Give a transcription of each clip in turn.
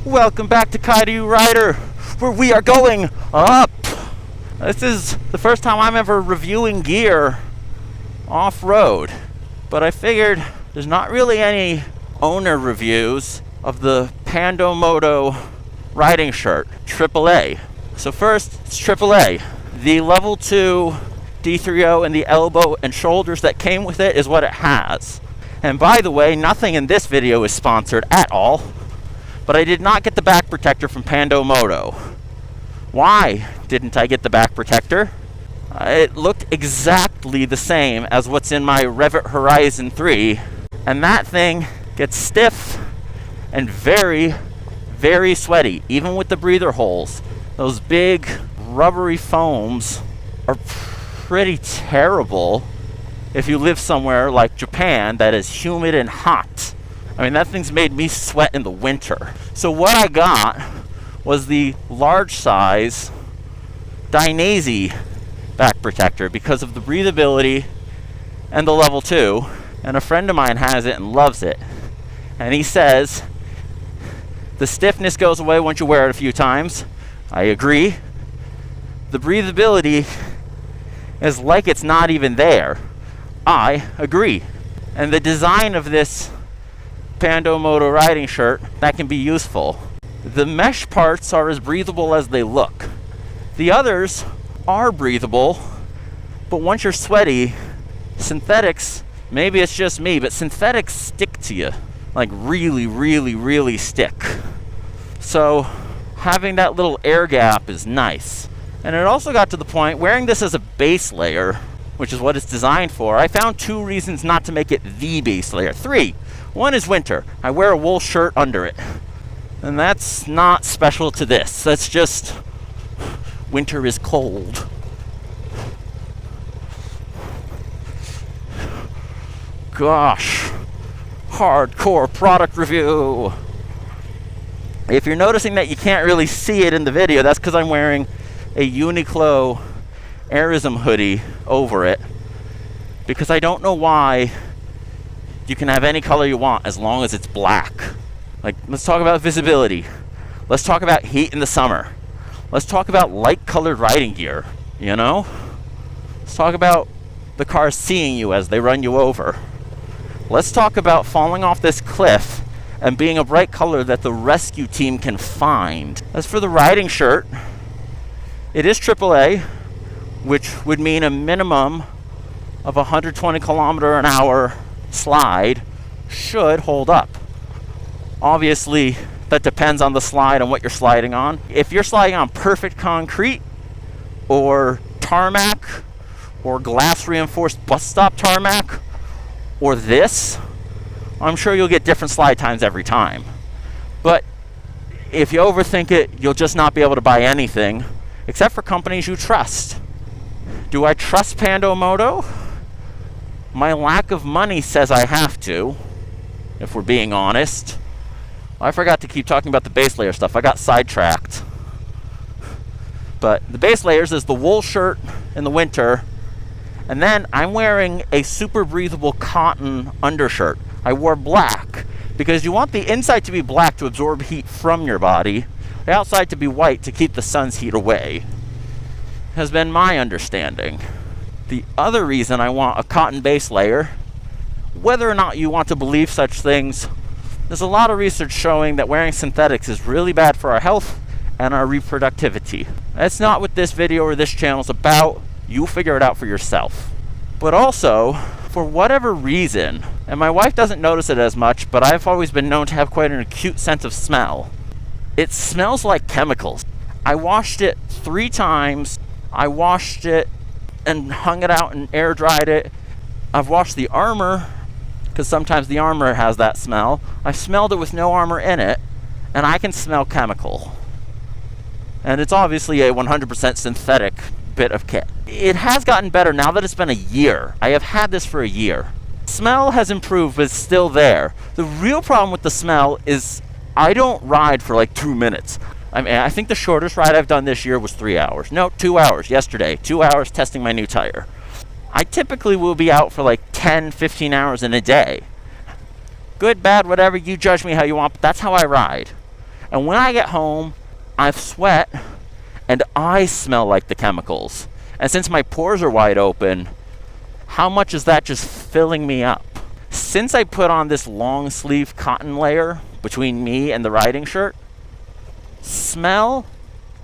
Welcome back to Kaidu Rider, where we are going up. This is the first time I'm ever reviewing gear off-road, but I figured there's not really any owner reviews of the Pando Moto riding shirt, AAA. So first, it's AAA. The level 2 D03 and the elbow and shoulders that came with it is what it has. And by the way, nothing in this video is sponsored at all. But I did not get the back protector from Pando Moto. Why didn't I get the back protector? It looked exactly the same as what's in my Revit Horizon 3, and that thing gets stiff and very, very sweaty, even with the breather holes. Those big rubbery foams are pretty terrible if you live somewhere like Japan that is humid and hot. I mean, that thing's made me sweat in the winter. So what I got was the large size Dainese back protector because of the breathability and the level 2. And a friend of mine has it and loves it. And he says the stiffness goes away once you wear it a few times. I agree. The breathability is like it's not even there. I agree. And the design of this Pando Moto riding shirt, that can be useful. The mesh parts are as breathable as they look. The others are breathable, but once you're sweaty, synthetics, maybe it's just me, but synthetics stick to you. Like really, really, really stick. So having that little air gap is nice. And it also got to the point, wearing this as a base layer, which is what it's designed for, I found 2 reasons not to make it the base layer. 3. One is winter. I wear a wool shirt under it. And that's not special to this. That's just winter is cold. Gosh. Hardcore product review. If you're noticing that you can't really see it in the video, that's because I'm wearing a Uniqlo Airism hoodie over it. Because I don't know why you can have any color you want as long as it's black. Like, let's talk about visibility. Let's talk about heat in the summer. Let's talk about light colored riding gear, you know? Let's talk about the cars seeing you as they run you over. Let's talk about falling off this cliff and being a bright color that the rescue team can find. As for the riding shirt, it is AAA, which would mean a minimum of 120 kilometer an hour slide should hold up. Obviously, that depends on the slide and what you're sliding on. If you're sliding on perfect concrete or tarmac or glass reinforced bus stop tarmac or this, I'm sure you'll get different slide times every time. But if you overthink it, you'll just not be able to buy anything except for companies you trust. Do I trust Pando Moto? My lack of money says I have to, if we're being honest. I forgot to keep talking about the base layer stuff. I got sidetracked. But the base layers is the wool shirt in the winter, and then I'm wearing a super breathable cotton undershirt. I wore black because you want the inside to be black to absorb heat from your body, the outside to be white to keep the sun's heat away, has been my understanding. The other reason I want a cotton base layer, whether or not you want to believe such things, there's a lot of research showing that wearing synthetics is really bad for our health and our reproductivity. That's not what this video or this channel is about. You figure it out for yourself. But also, for whatever reason, and my wife doesn't notice it as much, but I've always been known to have quite an acute sense of smell. It smells like chemicals. I washed it 3 times. I washed it and hung it out and air dried it. I've washed the armor, because sometimes the armor has that smell. I smelled it with no armor in it, and I can smell chemical. And it's obviously a 100% synthetic bit of kit. It has gotten better now that it's been a year. I have had this for a year. Smell has improved, but it's still there. The real problem with the smell is I don't ride for like 2 minutes. I mean, I think the shortest ride I've done this year was 3 hours. No, 2 hours yesterday. 2 hours testing my new tire. I typically will be out for like 10, 15 hours in a day. Good, bad, whatever, you judge me how you want, but that's how I ride. And when I get home, I've sweat and I smell like the chemicals. And since my pores are wide open, how much is that just filling me up? Since I put on this long sleeve cotton layer between me and the riding shirt, smell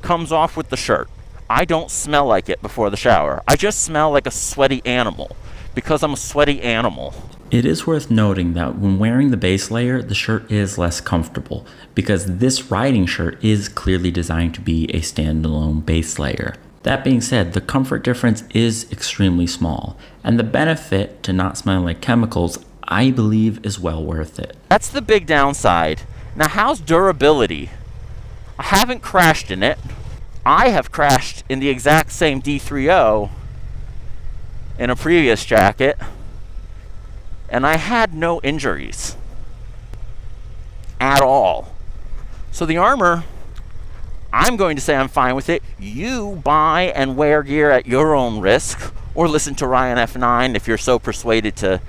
comes off with the shirt. I don't smell like it before the shower. I just smell like a sweaty animal because I'm a sweaty animal. It is worth noting that when wearing the base layer, the shirt is less comfortable because this riding shirt is clearly designed to be a standalone base layer. That being said, the comfort difference is extremely small, and the benefit to not smelling like chemicals, I believe, is well worth it. That's the big downside. Now, how's durability? I haven't crashed in it. I have crashed in the exact same D03 in a previous jacket, and I had no injuries at all. So the armor, I'm going to say I'm fine with it. You buy and wear gear at your own risk, or listen to Ryan F9 if you're so persuaded to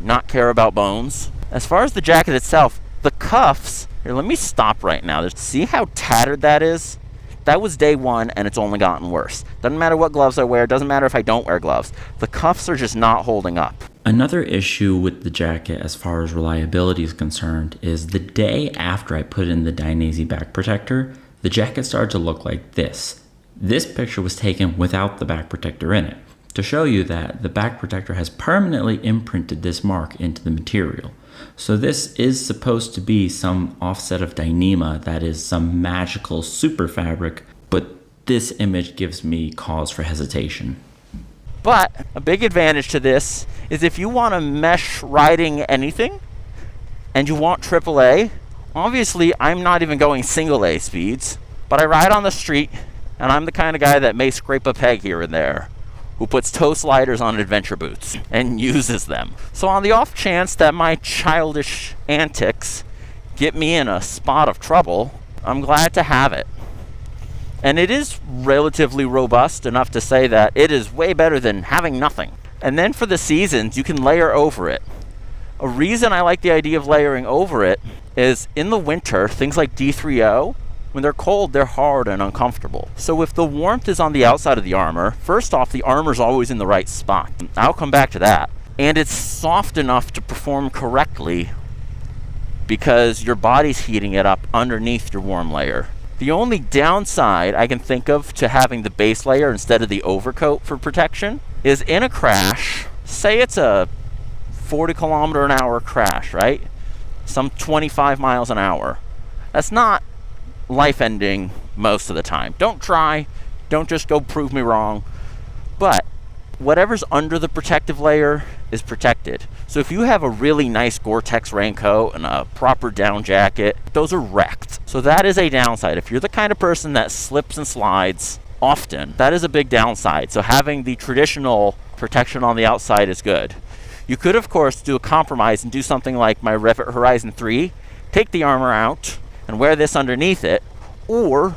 not care about bones. As far as the jacket itself, the cuffs, here, let me stop right now. See how tattered that is? That was day one, and it's only gotten worse. Doesn't matter what gloves I wear, doesn't matter if I don't wear gloves. The cuffs are just not holding up. Another issue with the jacket as far as reliability is concerned is the day after I put in the Dainese back protector, the jacket started to look like this. This picture was taken without the back protector in it, to show you that the back protector has permanently imprinted this mark into the material. So this is supposed to be some offset of Dyneema, that is some magical super fabric, but this image gives me cause for hesitation. But a big advantage to this is if you want to mesh riding anything and you want AAA, obviously I'm not even going single A speeds, but I ride on the street and I'm the kind of guy that may scrape a peg here and there, who puts toe sliders on adventure boots and uses them. So on the off chance that my childish antics get me in a spot of trouble, I'm glad to have it. And it is relatively robust enough to say that it is way better than having nothing. And then for the seasons, you can layer over it. A reason I like the idea of layering over it is in the winter, things like D03, when they're cold, they're hard and uncomfortable. So if the warmth is on the outside of the armor, first off, the armor's always in the right spot. I'll come back to that. And it's soft enough to perform correctly because your body's heating it up underneath your warm layer. The only downside I can think of to having the base layer instead of the overcoat for protection is in a crash, say it's a 40 kilometer an hour crash, right? Some 25 miles an hour. That's not life-ending most of the time. Don't try. Don't just go prove me wrong. But whatever's under the protective layer is protected. So if you have a really nice Gore-Tex raincoat and a proper down jacket, those are wrecked. So that is a downside. If you're the kind of person that slips and slides often, that is a big downside. So having the traditional protection on the outside is good. You could, of course, do a compromise and do something like my Revit Horizon 3, take the armor out and wear this underneath it, or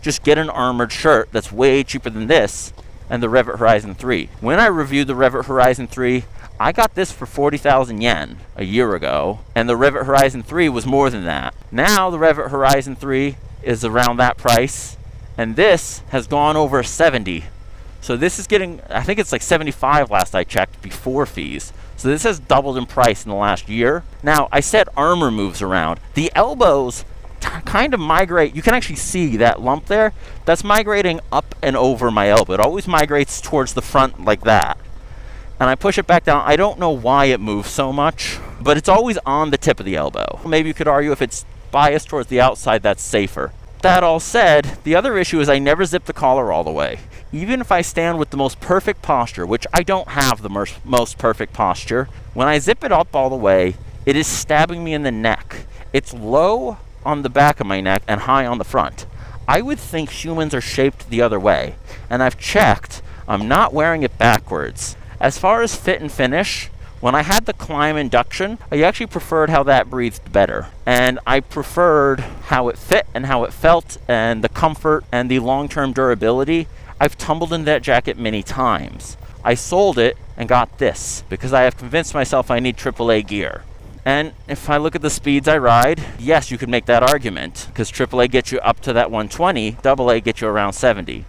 just get an armored shirt that's way cheaper than this and the Revit Horizon 3. When I reviewed the Revit Horizon 3, I got this for 40,000 yen a year ago, and the Revit Horizon 3 was more than that. Now the Revit Horizon 3 is around that price, and this has gone over 70. So this is getting, I think it's like 75 last I checked before fees. So this has doubled in price in the last year. Now, I said armor moves around. The elbows kind of migrate. You can actually see that lump there. That's migrating up and over my elbow. It always migrates towards the front like that. And I push it back down. I don't know why it moves so much, but it's always on the tip of the elbow. Maybe you could argue if it's biased towards the outside, that's safer. That all said, the other issue is I never zip the collar all the way. Even if I stand with the most perfect posture, which I don't have the most perfect posture, when I zip it up all the way, it is stabbing me in the neck. It's low on the back of my neck and high on the front. I would think humans are shaped the other way, and I've checked. I'm not wearing it backwards. As far as fit and finish, when I had the Klim Induction, I actually preferred how that breathed better. And I preferred how it fit and how it felt and the comfort and the long-term durability. I've tumbled in that jacket many times. I sold it and got this because I have convinced myself I need AAA gear. And if I look at the speeds I ride, yes, you could make that argument, because AAA gets you up to that 120, AA gets you around 70.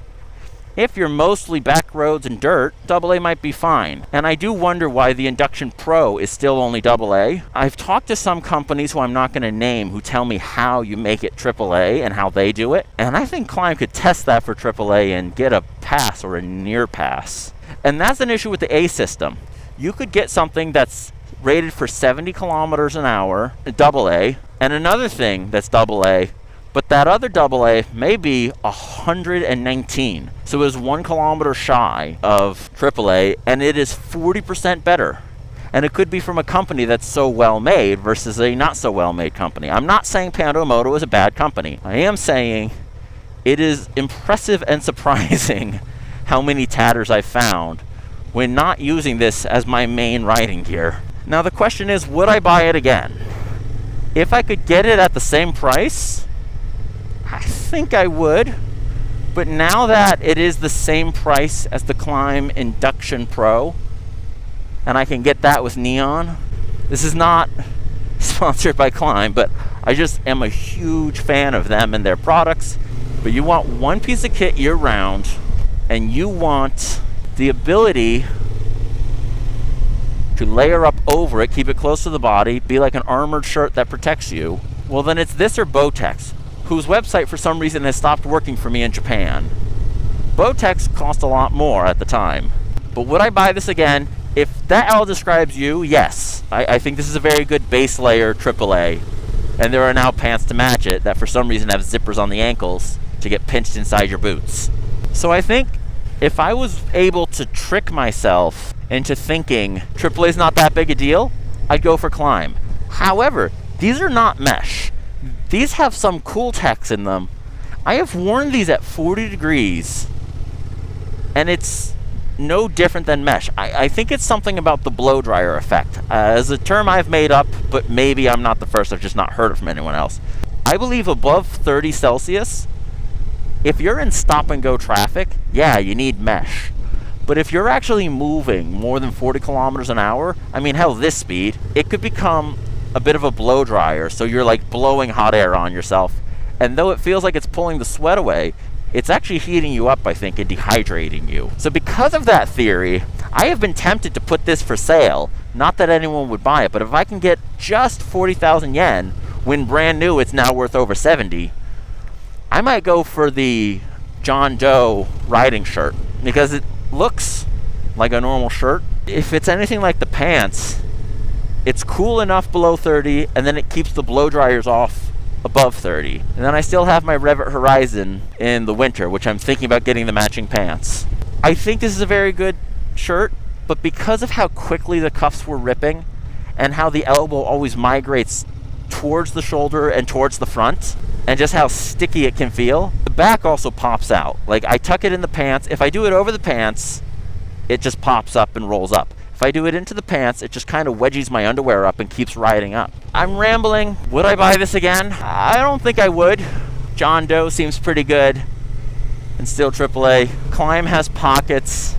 If you're mostly back roads and dirt, AA might be fine. And I do wonder why the Induction Pro is still only AA. I've talked to some companies who I'm not going to name who tell me how you make it AAA and how they do it. And I think Klim could test that for AAA and get a pass or a near pass. And that's an issue with the A system. You could get something that's rated for 70 kilometers an hour, AA, and another thing that's AA, but that other AA may be 119. So it is 1 kilometer shy of AAA, and it is 40% better. And it could be from a company that's so well made versus a not so well made company. I'm not saying Pando Moto is a bad company. I am saying it is impressive and surprising how many tatters I've found when not using this as my main riding gear. Now the question is, would I buy it again? If I could get it at the same price, I think I would. But now that it is the same price as the Klim Induction Pro, and I can get that with Neon, this is not sponsored by Klim, but I just am a huge fan of them and their products. But you want one piece of kit year round, and you want the ability to layer up over it, keep it close to the body, be like an armored shirt that protects you, well then it's this or Botex, whose website for some reason has stopped working for me in Japan. Botex cost a lot more at the time. But would I buy this again? If that all describes you, yes. I think this is a very good base layer AAA. And there are now pants to match it that for some reason have zippers on the ankles to get pinched inside your boots. So I think if I was able to trick myself into thinking AAA is not that big a deal, I'd go for Klim. However, these are not mesh. These have some cool text in them. I have worn these at 40 degrees, and it's no different than mesh. I think it's something about the blow dryer effect. As a term I've made up, but maybe I'm not the first, I've just not heard it from anyone else. I believe above 30 Celsius, if you're in stop and go traffic, yeah, you need mesh. But if you're actually moving more than 40 kilometers an hour, I mean, hell, this speed, it could become a bit of a blow dryer, so you're like blowing hot air on yourself. And though it feels like it's pulling the sweat away, it's actually heating you up, I think, and dehydrating you. So because of that theory, I have been tempted to put this for sale. Not that anyone would buy it, but if I can get just 40,000 yen, when brand new it's now worth over 70, I might go for the John Doe riding shirt, because it looks like a normal shirt. If it's anything like the pants, it's cool enough below 30, and then it keeps the blow dryers off above 30. And then I still have my Revit Horizon in the winter, which I'm thinking about getting the matching pants. I think this is a very good shirt, but because of how quickly the cuffs were ripping and how the elbow always migrates towards the shoulder and towards the front, and just how sticky it can feel, the back also pops out. Like, I tuck it in the pants. If I do it over the pants, it just pops up and rolls up. If I do it into the pants, it just kind of wedges my underwear up and keeps riding up. I'm rambling. Would I buy this again? I don't think I would. John Doe seems pretty good and still AAA. Klim has pockets,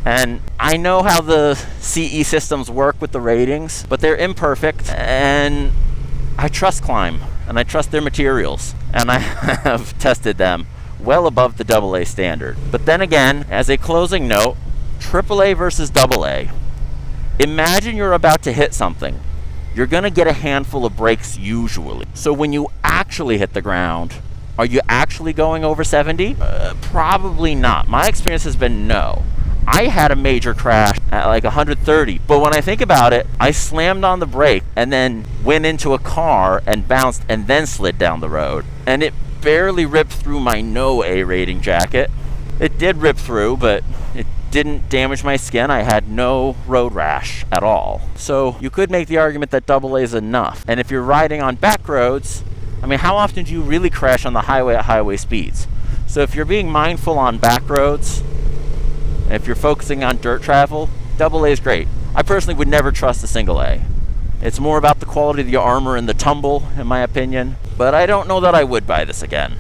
and I know how the CE systems work with the ratings, but they're imperfect, and I trust Klim, and I trust their materials, and I have tested them well above the AA standard. But then again, as a closing note, AAA versus AA. Imagine you're about to hit something. You're going to get a handful of breaks usually. So when you actually hit the ground, are you actually going over 70? Probably not. My experience has been no. I had a major crash at like 130, but when I think about it, I slammed on the brake and then went into a car and bounced and then slid down the road. And it barely ripped through my no A rating jacket. It did rip through, but it didn't damage my skin. I had no road rash at all. So you could make the argument that AA is enough. And if you're riding on back roads, I mean, how often do you really crash on the highway at highway speeds? So if you're being mindful on back roads, and if you're focusing on dirt travel, AA is great. I personally would never trust a single A. It's more about the quality of the armor and the tumble, in my opinion. But I don't know that I would buy this again.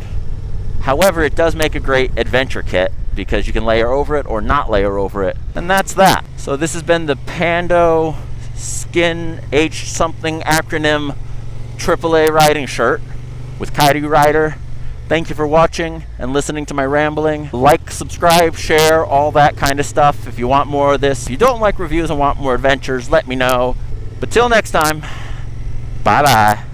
However, it does make a great adventure kit because you can layer over it or not layer over it. And that's that. So this has been the Pando skin H something acronym AAA riding shirt with Kaidu Rider. Thank you for watching and listening to my rambling. Like, subscribe, share, all that kind of stuff if you want more of this. If you don't like reviews and want more adventures, let me know. But till next time, bye-bye.